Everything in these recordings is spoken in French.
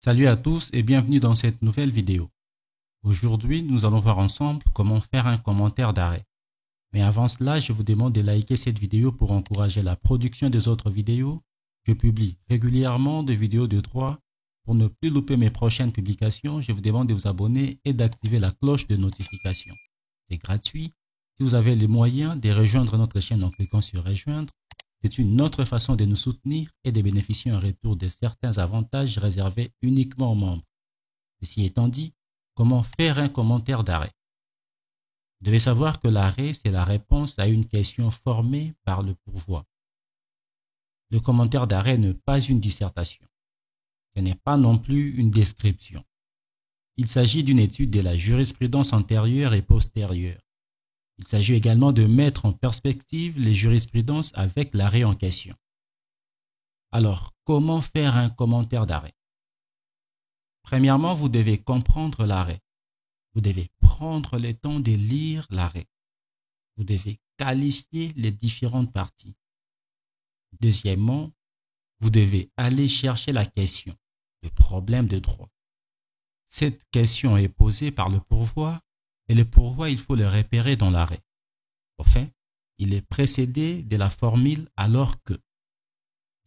Salut à tous et bienvenue dans cette nouvelle vidéo. Aujourd'hui, nous allons voir ensemble comment faire un commentaire d'arrêt. Mais avant cela, je vous demande de liker cette vidéo pour encourager la production des autres vidéos. Je publie régulièrement des vidéos de droit. Pour ne plus louper mes prochaines publications, je vous demande de vous abonner et d'activer la cloche de notification. C'est gratuit. Si vous avez les moyens de rejoindre notre chaîne en cliquant sur rejoindre, c'est une autre façon de nous soutenir et de bénéficier en retour de certains avantages réservés uniquement aux membres. Ceci étant dit, comment faire un commentaire d'arrêt? Vous devez savoir que l'arrêt, c'est la réponse à une question formée par le pourvoi. Le commentaire d'arrêt n'est pas une dissertation. Ce n'est pas non plus une description. Il s'agit d'une étude de la jurisprudence antérieure et postérieure. Il s'agit également de mettre en perspective les jurisprudences avec l'arrêt en question. Alors, comment faire un commentaire d'arrêt? Premièrement, vous devez comprendre l'arrêt. Vous devez prendre le temps de lire l'arrêt. Vous devez qualifier les différentes parties. Deuxièmement, vous devez aller chercher la question, le problème de droit. Cette question est posée par le pourvoi et le pourvoi, il faut le repérer dans l'arrêt. Enfin, il est précédé de la formule alors que.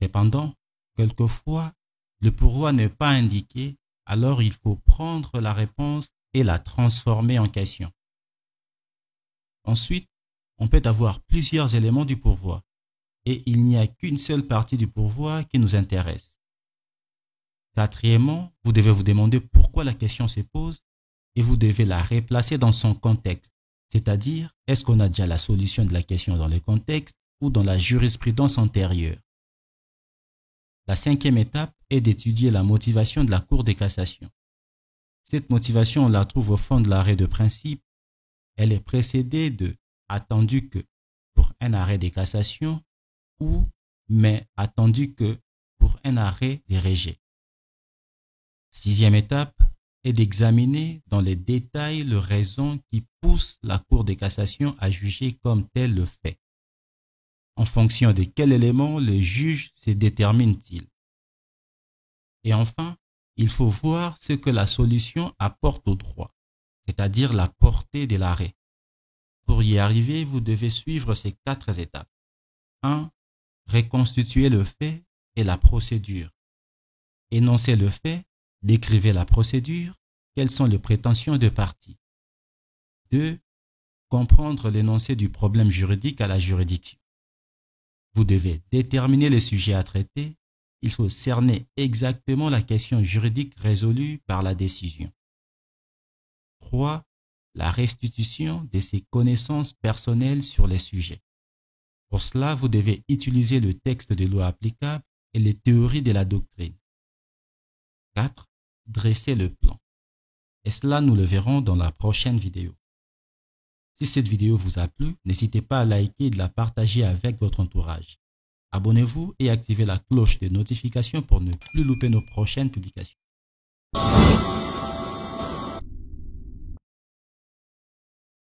Cependant, quelquefois, le pourvoi n'est pas indiqué, alors il faut prendre la réponse et la transformer en question. Ensuite, on peut avoir plusieurs éléments du pourvoi et il n'y a qu'une seule partie du pourvoi qui nous intéresse. Quatrièmement, vous devez vous demander pourquoi la question se pose et vous devez la replacer dans son contexte, c'est-à-dire est-ce qu'on a déjà la solution de la question dans le contexte ou dans la jurisprudence antérieure. La cinquième étape est d'étudier la motivation de la Cour de cassation. Cette motivation, on la trouve au fond de l'arrêt de principe. Elle est précédée de « attendu que » pour un arrêt de cassation ou « mais attendu que » pour un arrêt de rejet. Sixième étape est d'examiner dans les détails les raisons qui poussent la Cour de cassation à juger comme tel le fait. En fonction de quel élément le juge se détermine-t-il? Et enfin, il faut voir ce que la solution apporte au droit, c'est-à-dire la portée de l'arrêt. Pour y arriver, vous devez suivre ces 4 étapes. 1. Reconstituer le fait et la procédure. Énoncer le fait, décrivez la procédure, quelles sont les prétentions de parties. 2. Comprendre l'énoncé du problème juridique à la juridiction. Vous devez déterminer les sujets à traiter. Il faut cerner exactement la question juridique résolue par la décision. 3. La restitution de ses connaissances personnelles sur les sujets. Pour cela, vous devez utiliser le texte de loi applicable et les théories de la doctrine. 4. Dresser le plan. Et cela, nous le verrons dans la prochaine vidéo. Si cette vidéo vous a plu, n'hésitez pas à liker et de la partager avec votre entourage. Abonnez-vous et activez la cloche de notification pour ne plus louper nos prochaines publications.